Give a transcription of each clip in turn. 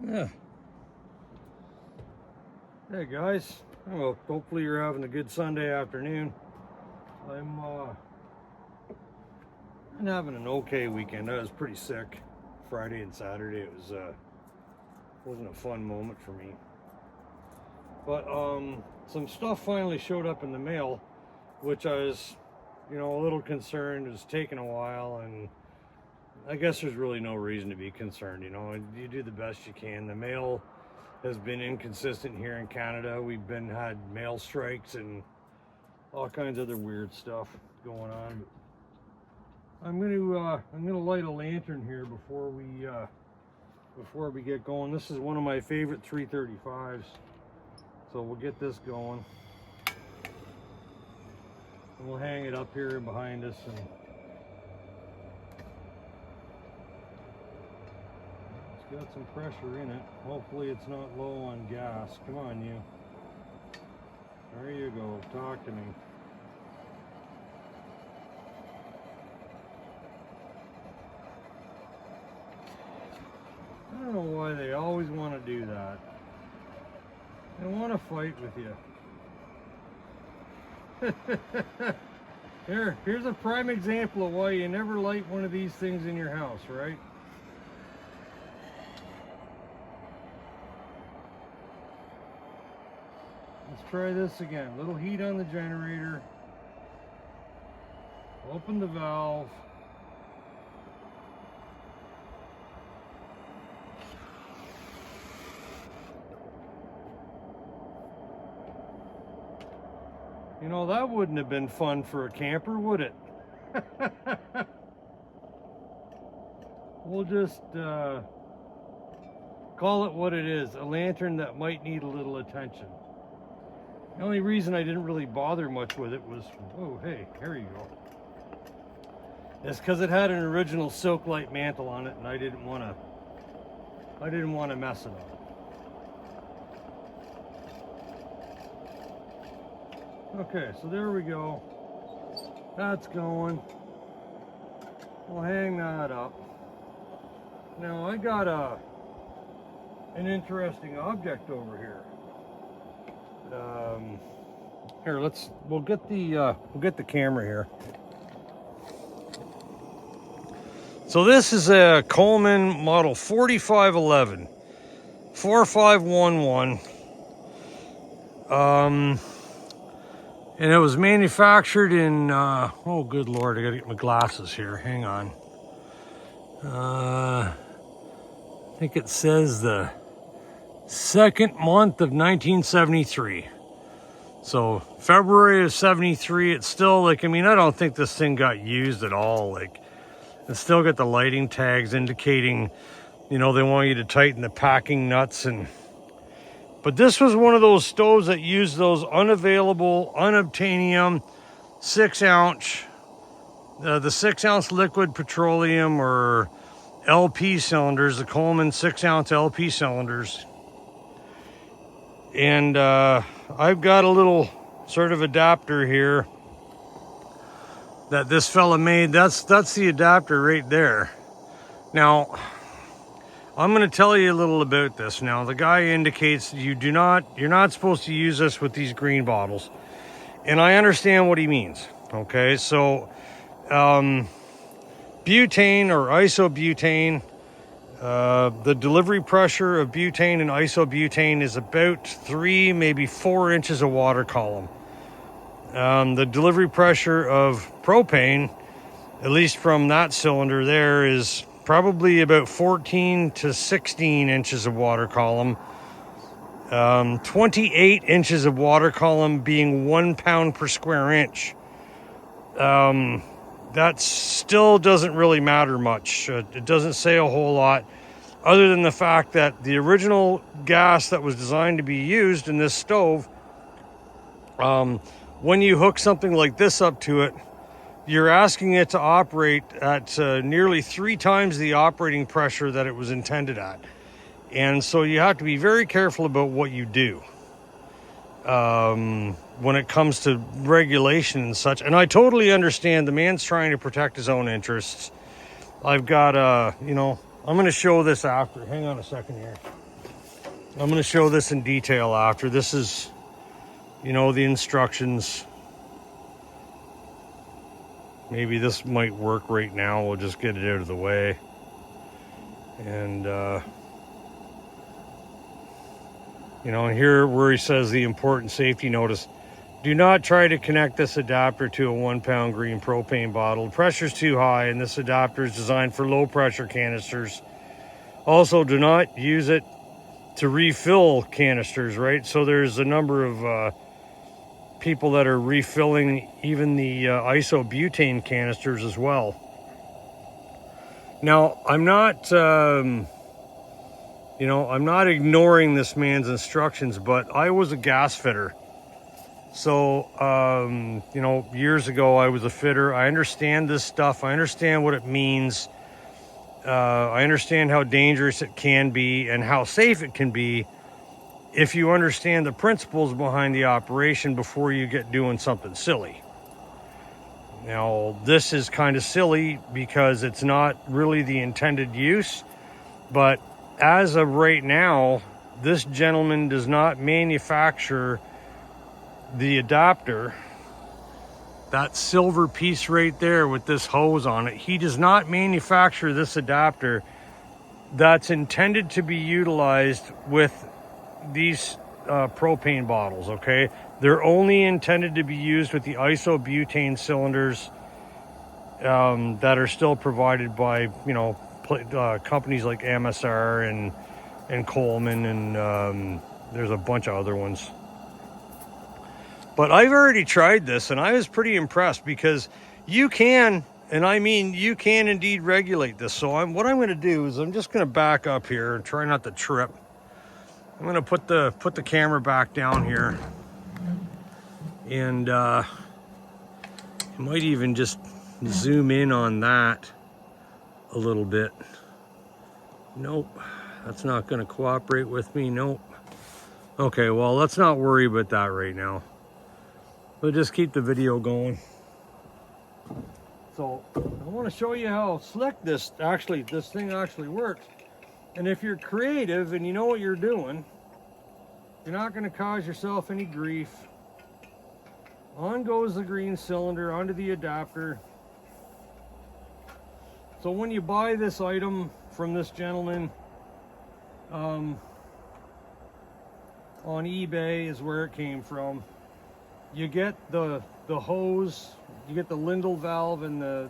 Yeah. Hey guys, well, hopefully you're having a good Sunday afternoon. I'm having an okay weekend. I was pretty sick Friday and Saturday. It wasn't a fun moment for me. But some stuff finally showed up in the mail, which I was, a little concerned. It was taking a while, and I guess there's really no reason to be concerned. You do the best you can. The mail has been inconsistent here in Canada. We've had mail strikes and all kinds of other weird stuff going on. I'm gonna light a lantern here before we get going. This is one of my favorite 335s, so we'll get this going, and we'll hang it up here behind us. And it's got some pressure in it. Hopefully it's not low on gas. Come on, you. There you go. Talk to me. I don't know why they always want to do that. They want to fight with you. Here's a prime example of why you never light one of these things in your house, right? Let's try this again. Little heat on the generator. Open the valve. That wouldn't have been fun for a camper, would it? We'll just call it what it is, a lantern that might need a little attention. The only reason I didn't really bother much with it was, oh hey, here you go. It's because it had an original silk light mantle on it, and I didn't want to mess it up. Okay, so there we go. That's going. We'll hang that up. Now I got an interesting object over here. Here, we'll get the camera here. So this is a Coleman model 4511, 4511. And it was manufactured in, oh good Lord, I gotta get my glasses here, hang on. I think it says the second month of 1973. So February of 73, it's still I don't think this thing got used at all. It's still got the lighting tags indicating, they want you to tighten the packing nuts. But this was one of those stoves that used those unavailable, unobtainium 6-ounce, the 6-ounce liquid petroleum or LP cylinders, the Coleman 6-ounce LP cylinders. And I've got a little sort of adapter here that this fella made. That's the adapter right there. Now, I'm going to tell you a little about this. Now, the guy indicates you're not supposed to use this with these green bottles. And I understand what he means. Okay, so butane or isobutane, the delivery pressure of butane and isobutane is about 3, maybe 4 inches of water column. The delivery pressure of propane, at least from that cylinder there, is probably about 14 to 16 inches of water column. 28 inches of water column being 1 pound per square inch. That still doesn't really matter much. It doesn't say a whole lot, other than the fact that the original gas that was designed to be used in this stove, when you hook something like this up to it, you're asking it to operate at nearly 3 times the operating pressure that it was intended at. And so you have to be very careful about what you do when it comes to regulation and such. And I totally understand the man's trying to protect his own interests. I've got, I'm going to show this after. Hang on a second here. I'm going to show this in detail after. This is, you know, the instructions. Maybe this might work right now. We'll just get it out of the way. And, you know, here where he says the important safety notice. Do not try to connect this adapter to a 1 pound green propane bottle. The pressure's too high and this adapter is designed for low pressure canisters. Also, do not use it to refill canisters, right? So there's a number of people that are refilling even the isobutane canisters as well. Now, I'm not, you know, I'm not ignoring this man's instructions, but I was a gas fitter. So, you know, years ago I was a fitter. I understand this stuff. I understand what it means. I understand how dangerous it can be and how safe it can be if you understand the principles behind the operation before you get doing something silly. Now, this is kind of silly because it's not really the intended use, but as of right now, this gentleman does not manufacture the adapter, that silver piece right there with this hose on it. He does not manufacture this adapter that's intended to be utilized with these propane bottles, okay? They're only intended to be used with the isobutane cylinders that are still provided by, you know, companies like MSR and Coleman, and there's a bunch of other ones. But I've already tried this and I was pretty impressed because you can, and I mean you can indeed regulate this. So what I'm going to do is I'm just going to back up here and try not to trip. I'm going to put the camera back down here, and I might even just zoom in on that a little bit. Nope, that's not going to cooperate with me. Nope. Okay, well, let's not worry about that right now. We'll just keep the video going. So I want to show you how slick this thing actually works. And if you're creative and you know what you're doing, you're not going to cause yourself any grief. On goes the green cylinder onto the adapter. So when you buy this item from this gentleman, on eBay is where it came from. You get the hose, you get the Lindell valve and the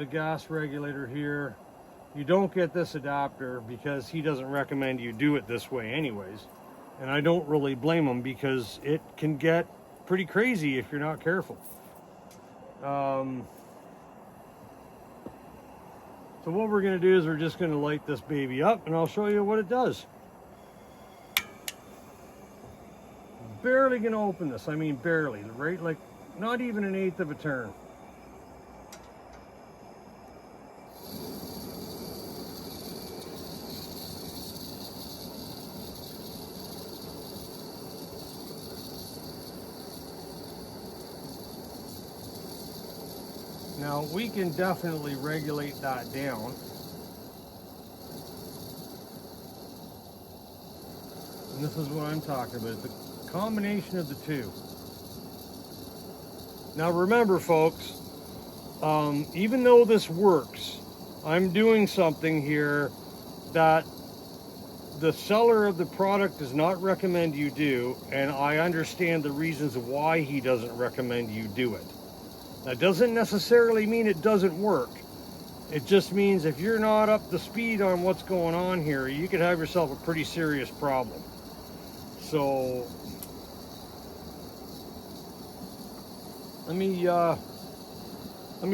gas regulator here. You don't get this adapter because he doesn't recommend you do it this way anyways. And I don't really blame him because it can get pretty crazy if you're not careful. So what we're going to do is we're just going to light this baby up and I'll show you what it does. Barely going to open this. I mean barely, right? Like not even an eighth of a turn. Now we can definitely regulate that down. And this is what I'm talking about. The combination of the two. Now remember folks, even though this works, I'm doing something here that the seller of the product does not recommend you do, and I understand the reasons why he doesn't recommend you do it. That doesn't necessarily mean it doesn't work. It just means if you're not up to speed on what's going on here, you could have yourself a pretty serious problem. So let me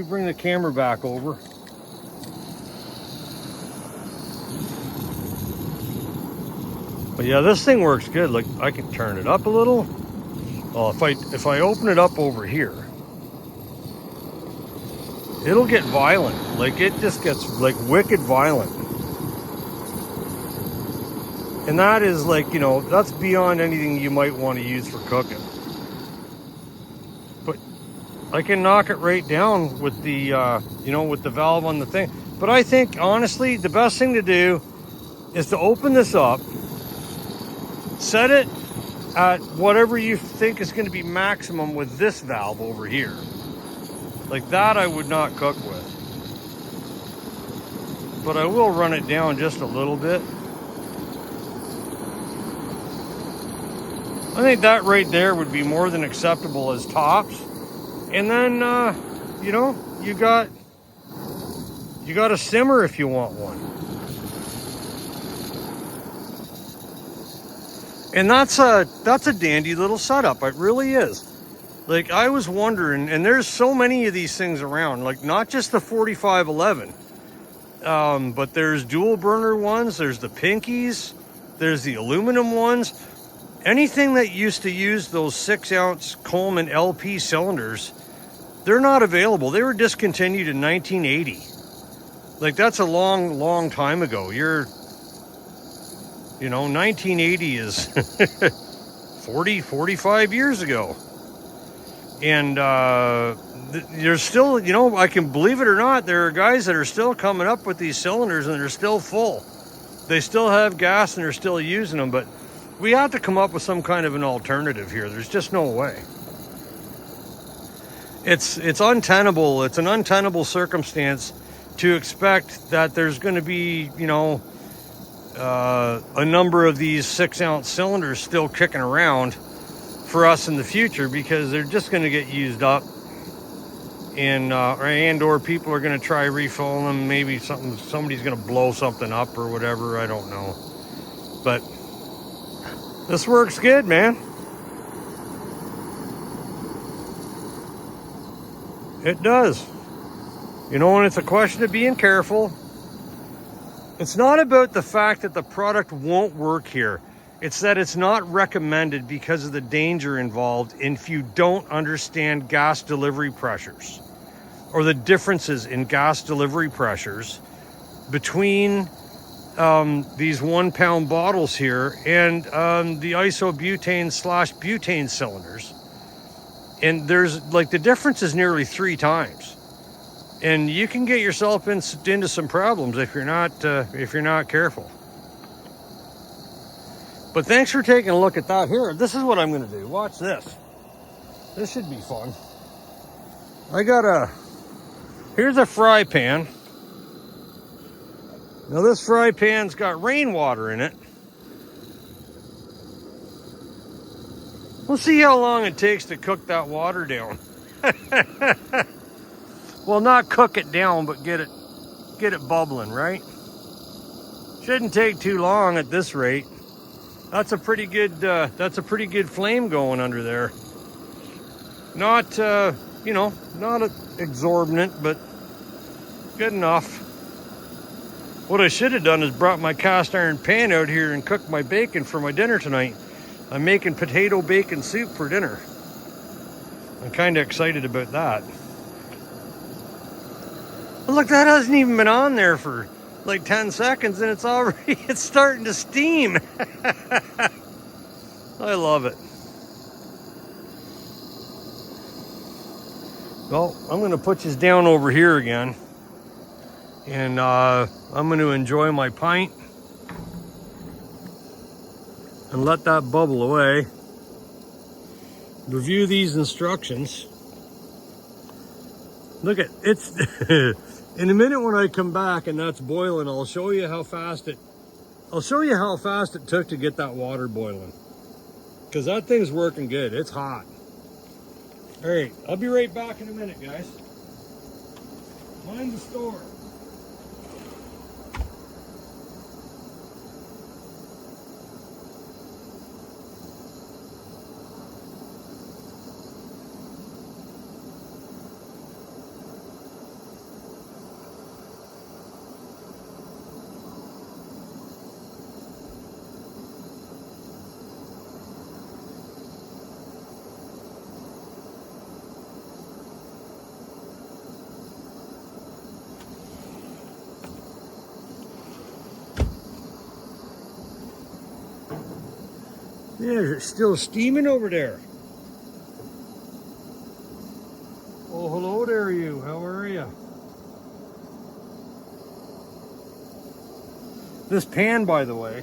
bring the camera back over. But yeah, this thing works good. Like I can turn it up a little. Well, if I open it up over here, it'll get violent. Like it just gets like wicked violent. And that is like, you know, that's beyond anything you might want to use for cooking. But I can knock it right down with the, with the valve on the thing. But I think honestly, the best thing to do is to open this up, set it at whatever you think is going to be maximum with this valve over here. Like that I would not cook with. But I will run it down just a little bit. I think that right there would be more than acceptable as tops. And then, you know, you got a simmer if you want one. And that's a dandy little setup. It really is. Like, I was wondering, and there's so many of these things around, like not just the 4511, but there's dual burner ones, there's the pinkies, there's the aluminum ones. Anything that used to use those 6-ounce Coleman LP cylinders, they're not available. They were discontinued in 1980. Like, that's a long, long time ago. You know, 1980 is 45 years ago. And there's still, you know, I can believe it or not, there are guys that are still coming up with these cylinders and they're still full. They still have gas and they're still using them, but we have to come up with some kind of an alternative here. There's just no way. It's untenable. It's an untenable circumstance to expect that there's going to be, you know, a number of these 6-ounce cylinders still kicking around for us in the future, because they're just going to get used up, and or people are going to try refilling them. Maybe somebody's going to blow something up or whatever. I don't know, but this works good, man. It does. You know, and it's a question of being careful. It's not about the fact that the product won't work here. It's that it's not recommended because of the danger involved if you don't understand gas delivery pressures, or the differences in gas delivery pressures between these 1-pound bottles here and the isobutane/butane cylinders. And there's, like, the difference is nearly 3 times. And you can get yourself into some problems if you're not careful. But thanks for taking a look at that. Here, this is what I'm going to do. Watch this. This should be fun. Here's a fry pan. Now this fry pan's got rainwater in it. We'll see how long it takes to cook that water down. Well, not cook it down, but get it bubbling, right? Shouldn't take too long at this rate. That's a pretty good flame going under there. Not you know, not exorbitant, but good enough. What I should have done is brought my cast iron pan out here and cooked my bacon for my dinner tonight. I'm making potato bacon soup for dinner. I'm kind of excited about that. But look, that hasn't even been on there for like 10 seconds and it's starting to steam. I love it. Well, I'm going to put this down over here again. And I'm going to enjoy my pint and let that bubble away. Review these instructions. Look at it's in a minute when I come back and that's boiling, I'll show you how fast it took to get that water boiling. Because that thing's working good. It's hot. All right, I'll be right back in a minute, guys. Mind the store. Yeah, it's still steaming over there. Oh, hello there, you. How are you? This pan, by the way,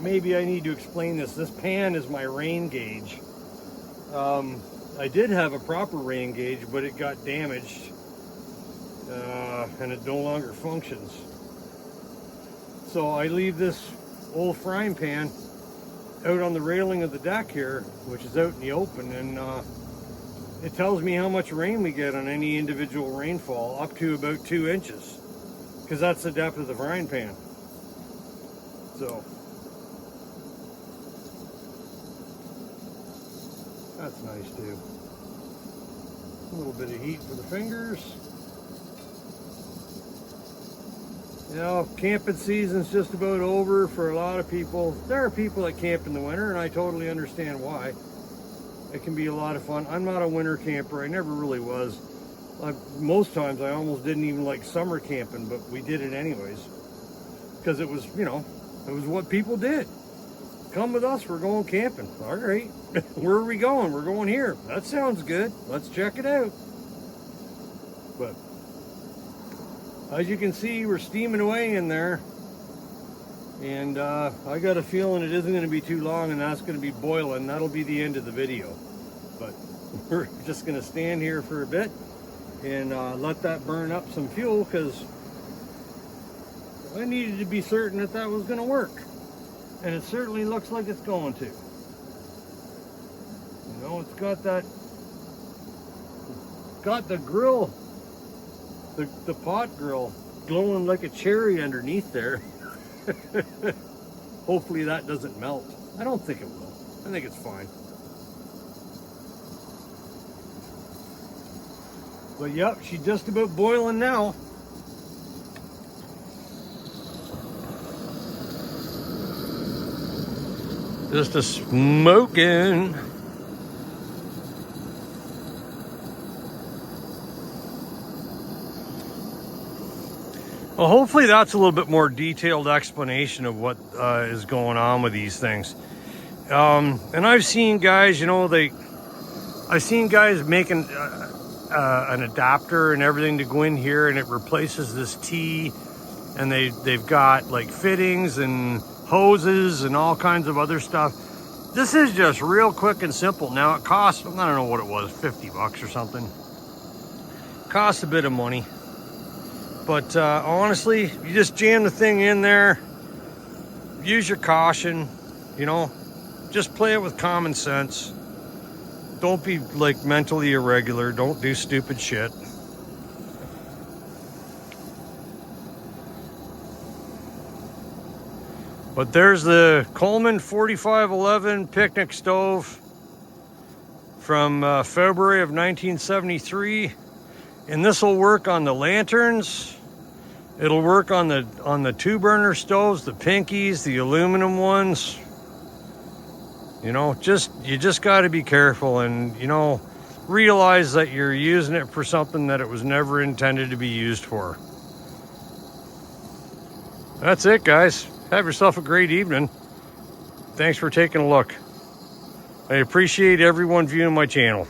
maybe I need to explain this. This pan is my rain gauge. I did have a proper rain gauge, but it got damaged and it no longer functions. So I leave this old frying pan out on the railing of the deck here, which is out in the open, and it tells me how much rain we get on any individual rainfall, up to about 2 inches, because that's the depth of the frying pan. So that's nice too. A little bit of heat for the fingers. You know, camping season's just about over for a lot of people. There are people that camp in the winter, and I totally understand why. It can be a lot of fun. I'm not a winter camper. I never really was. Most times I almost didn't even like summer camping, but we did it anyways. Because it was, you know, it was what people did. Come with us, we're going camping. All right, where are we going? We're going here. That sounds good. Let's check it out. But as you can see, we're steaming away in there. And I got a feeling it isn't going to be too long, and that's going to be boiling. That'll be the end of the video. But we're just going to stand here for a bit and let that burn up some fuel, because I needed to be certain that that was going to work. And it certainly looks like it's going to. You know, it's got that, got the grill, the pot grill glowing like a cherry underneath there. Hopefully that doesn't melt. I don't think it will. I think it's fine. But yep, she's just about boiling now. Just a smoking. Well, hopefully that's a little bit more detailed explanation of what is going on with these things. And I've seen guys, you know, I've seen guys making an adapter and everything to go in here, and it replaces this T, and they've got like fittings and hoses and all kinds of other stuff. This is just real quick and simple. Now it costs, I don't know what it was, 50 bucks or something. Costs a bit of money. But honestly, you just jam the thing in there, use your caution, you know, just play it with common sense. Don't be like mentally irregular. Don't do stupid shit. But there's the Coleman 4511 picnic stove from February of 1973. And this will work on the lanterns. It'll work on the 2-burner stoves, the pinkies, the aluminum ones. You know, you just got to be careful, and you know, realize that you're using it for something that it was never intended to be used for. That's it, guys. Have yourself a great evening. Thanks for taking a look. I appreciate everyone viewing my channel.